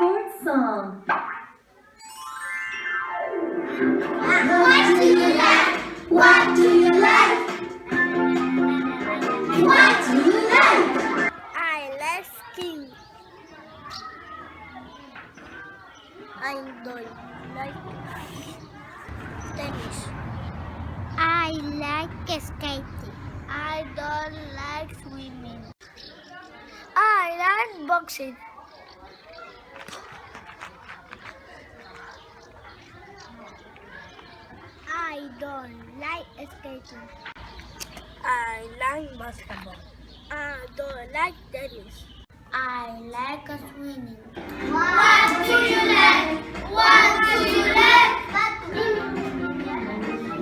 sports song. What do you like? What do you like? What do you like? I like skiing. I don't like tennis. I like skating. I don't like swimming. I like boxing. I don't like skating. I like basketball. I don't like tennis. I like swimming. What do you like? What do you like?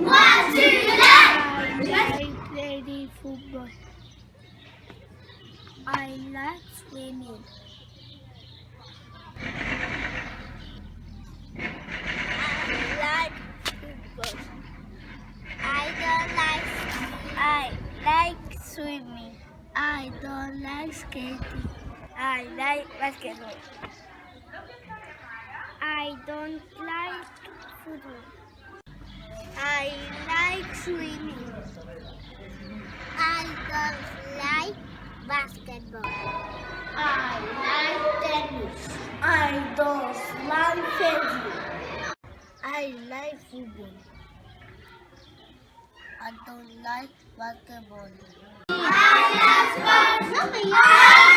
What do you like? I like playing football. I like swimming. I like football. I don't like. I like swimming. I don't like skating. I like basketball. I don't like football. I like swimming. I don't like basketball. I like tennis. I don't like fencing. I like football. I don't like basketball. I like sports.